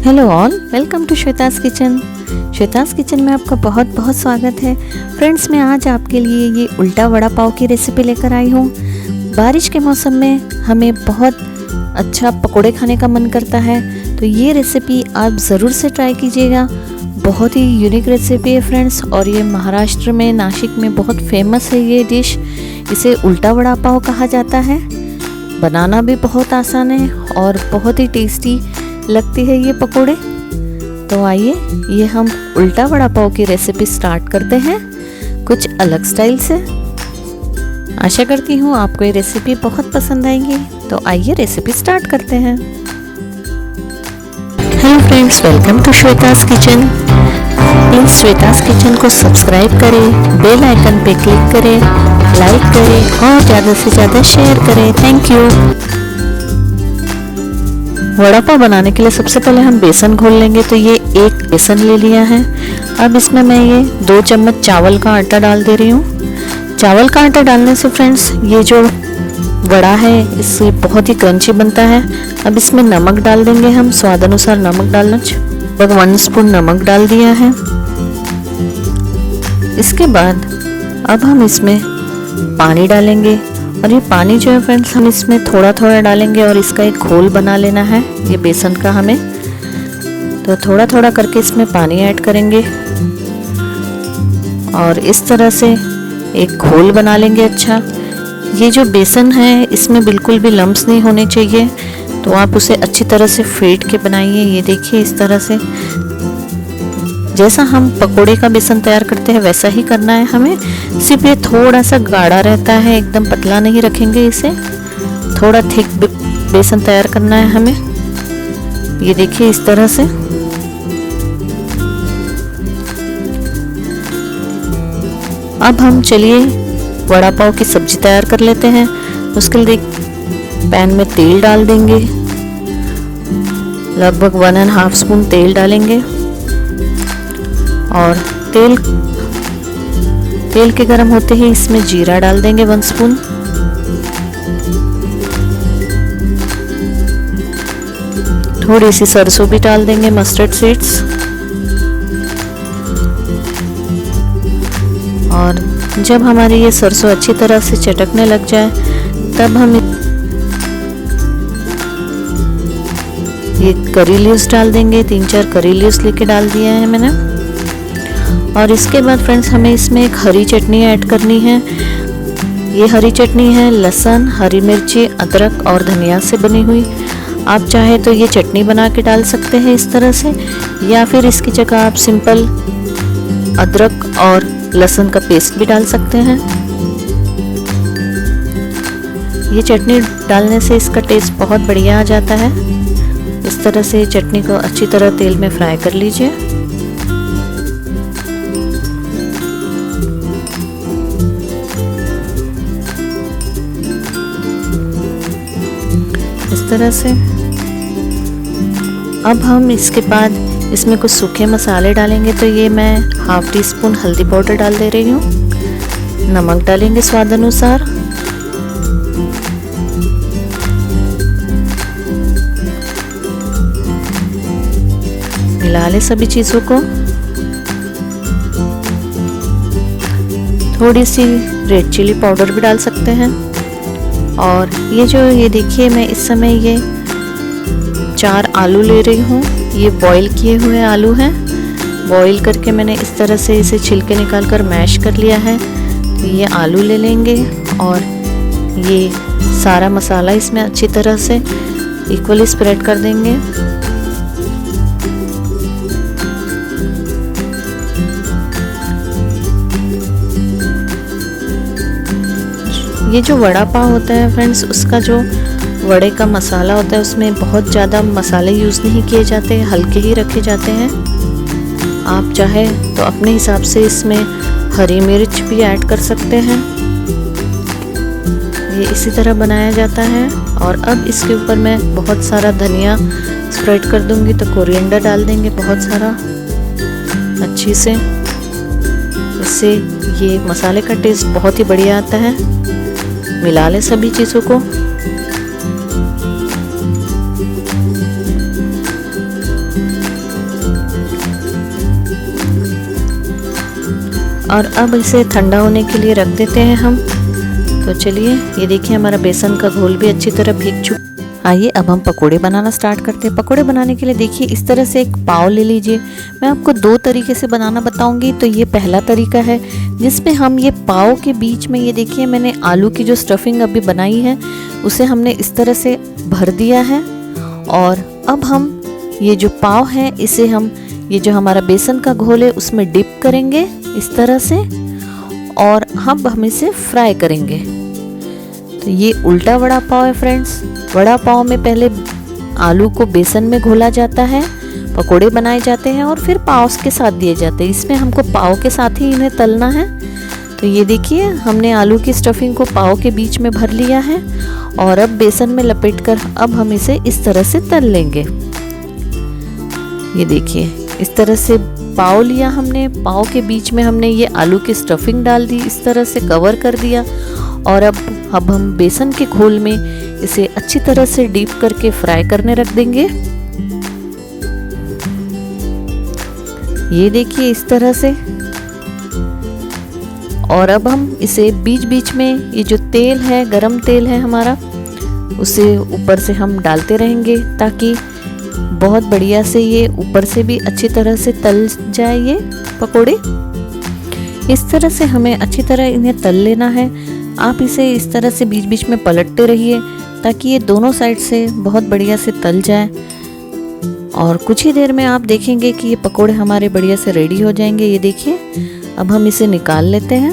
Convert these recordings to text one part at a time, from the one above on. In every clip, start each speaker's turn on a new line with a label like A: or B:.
A: Hello all, welcome to Shweta's kitchen. Shweta's kitchen में आपका बहुत बहुत स्वागत है। फ्रेंड्स, मैं आज आपके लिए ये उल्टा वड़ा पाव की रेसिपी लेकर आई हूँ। बारिश के मौसम में हमें बहुत अच्छा पकोड़े खाने का मन करता है, तो ये रेसिपी आप ज़रूर से ट्राई कीजिएगा। बहुत ही यूनिक रेसिपी है फ्रेंड्स, और ये महाराष्ट्र में नासिक में बहुत फेमस है ये डिश। इसे उल्टा वड़ा पाव कहा जाता है। बनाना भी बहुत आसान है और बहुत ही टेस्टी लगती है ये पकोड़े। तो आइए ये हम उल्टा वड़ा पाव की रेसिपी स्टार्ट करते हैं कुछ अलग स्टाइल से। आशा करती हूँ आपको ये रेसिपी बहुत पसंद आएगी। तो आइए रेसिपी स्टार्ट करते हैं। Hello friends, welcome to Shweta's kitchen. Please Shweta's kitchen को सब्सक्राइब करें, बेल आइकन पे क्लिक करें, लाइक करें और ज़्यादा से ज़्यादा शेयर करें। Thank you. वड़ा पाव बनाने के लिए सबसे पहले हम बेसन घोल लेंगे। तो ये एक बेसन ले लिया है। अब इसमें मैं ये 2 चम्मच चावल का आटा डाल दे रही हूँ। चावल का आटा डालने से फ्रेंड्स ये जो वड़ा है इससे बहुत ही क्रंची बनता है। अब इसमें नमक डाल देंगे हम, स्वाद अनुसार नमक डालना। लगभग 1 स्पून नमक डाल दिया है। इसके बाद अब हम इसमें पानी डालेंगे, और ये पानी जो है फ्रेंड्स हम इसमें थोड़ा थोड़ा डालेंगे और इसका एक घोल बना लेना है ये बेसन का हमें। तो थोड़ा थोड़ा करके इसमें पानी ऐड करेंगे और इस तरह से एक घोल बना लेंगे। अच्छा, ये जो बेसन है इसमें बिल्कुल भी लम्प्स नहीं होने चाहिए, तो आप उसे अच्छी तरह से फेंट के बनाइए। ये देखिए इस तरह से, जैसा हम पकोड़े का बेसन तैयार करते हैं वैसा ही करना है हमें। सिर्फ ये थोड़ा सा गाढ़ा रहता है, एकदम पतला नहीं रखेंगे इसे। थोड़ा थिक बेसन तैयार करना है हमें। ये देखिए इस तरह से। अब हम चलिए वड़ा पाव की सब्जी तैयार कर लेते हैं। उसके लिए पैन में तेल डाल देंगे। लगभग 1.5 स्पून तेल डालेंगे और तेल के गर्म होते ही इसमें जीरा डाल देंगे 1 स्पून। थोड़ी सी सरसों भी डाल देंगे, मस्टर्ड सीड्स। और जब हमारी ये सरसों अच्छी तरह से चटकने लग जाए तब हम ये करी लीव्स डाल देंगे। 3-4 करी लीव्स लेके डाल दिया है मैंने। और इसके बाद फ्रेंड्स हमें इसमें एक हरी चटनी ऐड करनी है। ये हरी चटनी है लहसुन, हरी मिर्ची, अदरक और धनिया से बनी हुई। आप चाहे तो ये चटनी बना के डाल सकते हैं इस तरह से, या फिर इसकी जगह आप सिंपल अदरक और लहसुन का पेस्ट भी डाल सकते हैं। ये चटनी डालने से इसका टेस्ट बहुत बढ़िया आ जाता है। इस तरह से चटनी को अच्छी तरह तेल में फ्राई कर लीजिए। इस तरह से अब हम इसके बाद इसमें कुछ सूखे मसाले डालेंगे। तो ये मैं 1/2 टीस्पून हल्दी पाउडर डाल दे रही हूँ। नमक डालेंगे स्वाद अनुसार। मिला ले सभी चीज़ों को। थोड़ी सी रेड चिली पाउडर भी डाल सकते हैं। और ये देखिए मैं इस समय ये 4 आलू ले रही हूँ। ये बॉईल किए हुए आलू हैं। बॉईल करके मैंने इस तरह से इसे छिलके निकाल कर मैश कर लिया है। तो ये आलू ले लेंगे और ये सारा मसाला इसमें अच्छी तरह से इक्वली स्प्रेड कर देंगे। ये जो वड़ा पाव होता है फ्रेंड्स, उसका जो वड़े का मसाला होता है उसमें बहुत ज़्यादा मसाले यूज़ नहीं किए जाते, हल्के ही रखे जाते हैं। आप चाहे तो अपने हिसाब से इसमें हरी मिर्च भी ऐड कर सकते हैं। ये इसी तरह बनाया जाता है। और अब इसके ऊपर मैं बहुत सारा धनिया स्प्रेड कर दूंगी। तो कोरिएंडर डाल देंगे बहुत सारा अच्छी से। इससे ये मसाले का टेस्ट बहुत ही बढ़िया आता है। मिला लें सभी चीज़ों को। और अब इसे ठंडा होने के लिए रख देते हैं हम। तो चलिए, ये देखिए हमारा बेसन का घोल भी अच्छी तरह भीग चुका। आइए अब हम पकोड़े बनाना स्टार्ट करते हैं। पकोड़े बनाने के लिए देखिए इस तरह से एक पाव ले लीजिए। मैं आपको दो तरीके से बनाना बताऊंगी। तो ये पहला तरीका है जिसमें हम ये पाव के बीच में, ये देखिए मैंने आलू की जो स्टफिंग अभी बनाई है उसे हमने इस तरह से भर दिया है। और अब हम ये जो पाव है इसे हम, ये जो हमारा बेसन का घोल है उसमें डिप करेंगे इस तरह से, और हम इसे फ्राई करेंगे। तो ये उल्टा वड़ा पाव है फ्रेंड्स। वड़ा पाव में पहले आलू को बेसन में घोला जाता है, पकोड़े बनाए जाते हैं और फिर पाव के साथ दिए जाते हैं। इसमें हमको पाव के साथ ही इन्हें तलना है। तो ये देखिए हमने आलू की स्टफिंग को पाव के बीच में भर लिया है और अब बेसन में लपेटकर अब हम इसे इस तरह से तल लेंगे। ये देखिए इस तरह से पाव लिया हमने, पाव के बीच में हमने ये आलू की स्टफिंग डाल दी, इस तरह से कवर कर दिया। और अब हम बेसन के घोल में इसे अच्छी तरह से डीप करके फ्राई करने रख देंगे। ये देखिए इस तरह से। और अब हम इसे बीच बीच में, ये जो तेल है, गरम तेल है हमारा, उसे ऊपर से हम डालते रहेंगे ताकि बहुत बढ़िया से ये ऊपर से भी अच्छी तरह से तल जाए ये पकोड़े। इस तरह से हमें अच्छी तरह इन्हें तल लेना है। आप इसे इस तरह से बीच बीच में पलटते रहिए ताकि ये दोनों साइड से बहुत बढ़िया से तल जाए। और कुछ ही देर में आप देखेंगे कि ये पकोड़े हमारे बढ़िया से रेडी हो जाएंगे। ये देखिए अब हम इसे निकाल लेते हैं।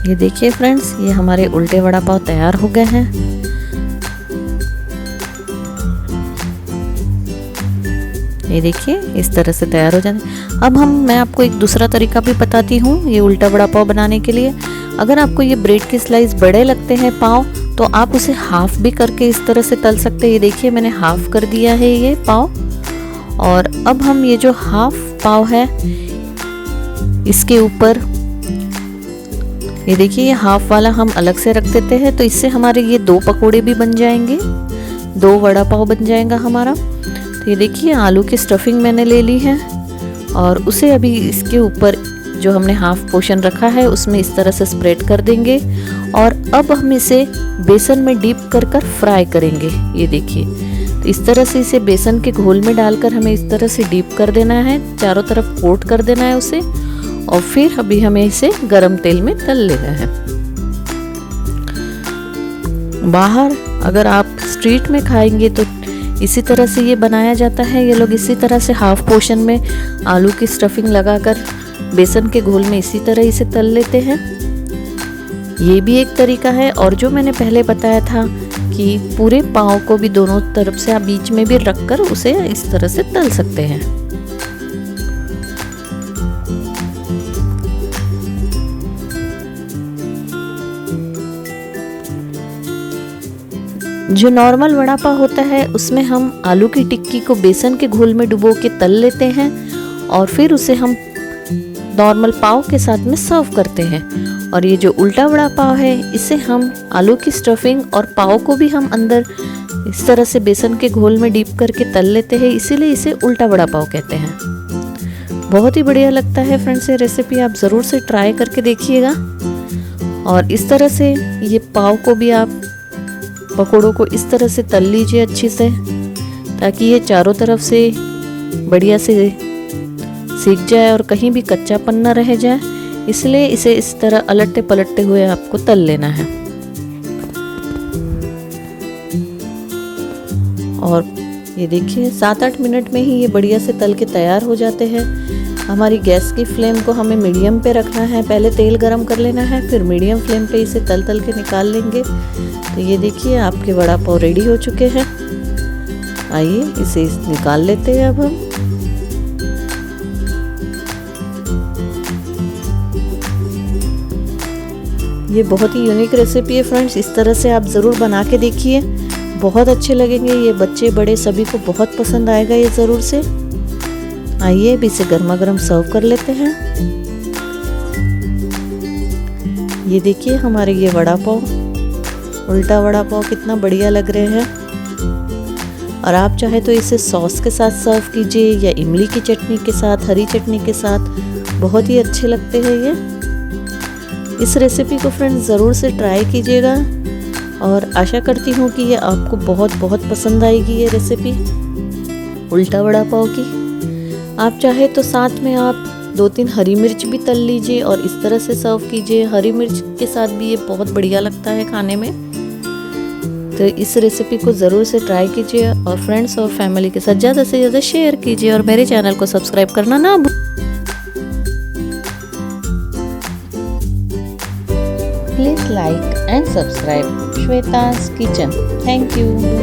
A: ये देखिए फ्रेंड्स, ये हमारे उल्टे वड़ा पाव तैयार हो गए हैं। ये देखिए इस तरह से तैयार हो जाने। अब मैं आपको एक दूसरा तरीका भी बताती हूँ ये उल्टा वड़ा पाव बनाने के लिए। अगर आपको ये ब्रेड के स्लाइस बड़े लगते हैं पाव, तो आप उसे हाफ भी करके इस तरह से तल सकते हैं। ये देखिए मैंने हाफ कर दिया है ये पाव। और अब हम ये जो हाफ पाव है इसके ऊपर, ये देखिए ये हाफ वाला हम अलग से रख देते हैं। तो इससे हमारे ये दो पकोड़े भी बन जाएंगे, दो वड़ा पाव बन जाएगा हमारा। तो ये देखिए आलू की स्टफिंग मैंने ले ली है और उसे अभी इसके ऊपर जो हमने हाफ पोर्शन रखा है उसमें इस तरह से स्प्रेड कर देंगे। और अब हम इसे बेसन में डीप कर फ्राई करेंगे। ये देखिए तो इस तरह से इसे बेसन के घोल में डालकर हमें इस तरह से डीप कर देना है, चारों तरफ कोट कर देना है उसे। और फिर अभी हमें इसे गरम तेल में तल लेना है। बाहर अगर आप स्ट्रीट में खाएंगे तो इसी तरह से ये बनाया जाता है। ये लोग इसी तरह से हाफ पोर्शन में आलू की स्टफिंग लगाकर बेसन के घोल में इसी तरह इसे तल लेते हैं। ये भी एक तरीका है। और जो मैंने पहले बताया था कि पूरे पाव को भी दोनों तरफ से आप बीच में भी रखकर उसे इस तरह से तल सकते हैं। जो नॉर्मल वड़ा पाव होता है उसमें हम आलू की टिक्की को बेसन के घोल में डुबो के तल लेते हैं और फिर उसे हम नॉर्मल पाव के साथ में सर्व करते हैं। और ये जो उल्टा वड़ा पाव है इसे हम आलू की स्टफिंग और पाव को भी हम अंदर इस तरह से बेसन के घोल में डीप करके तल लेते हैं, इसीलिए इसे उल्टा वड़ा पाव कहते हैं। बहुत ही बढ़िया लगता है फ्रेंड्स, ये रेसिपी आप ज़रूर से ट्राई करके देखिएगा। और इस तरह से ये पाव को भी आप पकोड़ों को इस तरह से तल लीजिए अच्छे से, ताकि ये चारों तरफ से बढ़िया से सीख जाए और कहीं भी कच्चापन न रह जाए। इसलिए इसे इस तरह अलटते पलटते हुए आपको तल लेना है। और ये देखिए 7-8 मिनट में ही ये बढ़िया से तल के तैयार हो जाते हैं। हमारी गैस की फ्लेम को हमें मीडियम पे रखना है। पहले तेल गरम कर लेना है, फिर मीडियम फ्लेम पे इसे तल तल के निकाल लेंगे। तो ये देखिए आपके वड़ा पाव रेडी हो चुके हैं। आइए इसे निकाल लेते हैं अब हम। ये बहुत ही यूनिक रेसिपी है फ्रेंड्स, इस तरह से आप ज़रूर बना के देखिए, बहुत अच्छे लगेंगे। ये बच्चे बड़े सभी को बहुत पसंद आएगा ये ज़रूर से। आइए अब इसे गर्मा गर्म सर्व कर लेते हैं। ये देखिए हमारे ये वड़ा पाव उल्टा वड़ा पाव कितना बढ़िया लग रहे हैं। और आप चाहे तो इसे सॉस के साथ सर्व कीजिए या इमली की चटनी के साथ, हरी चटनी के साथ, बहुत ही अच्छे लगते हैं ये। इस रेसिपी को फ्रेंड्स ज़रूर से ट्राई कीजिएगा और आशा करती हूँ कि ये आपको बहुत बहुत पसंद आएगी ये रेसिपी उल्टा वड़ा पाव की। आप चाहे तो साथ में आप 2-3 हरी मिर्च भी तल लीजिए और इस तरह से सर्व कीजिए। हरी मिर्च के साथ भी ये बहुत बढ़िया लगता है खाने में। तो इस रेसिपी को ज़रूर से ट्राई कीजिए और फ्रेंड्स और फैमिली के साथ ज़्यादा से ज़्यादा शेयर कीजिए और मेरे चैनल को सब्सक्राइब करना ना please like and subscribe Shweta's kitchen. Thank you.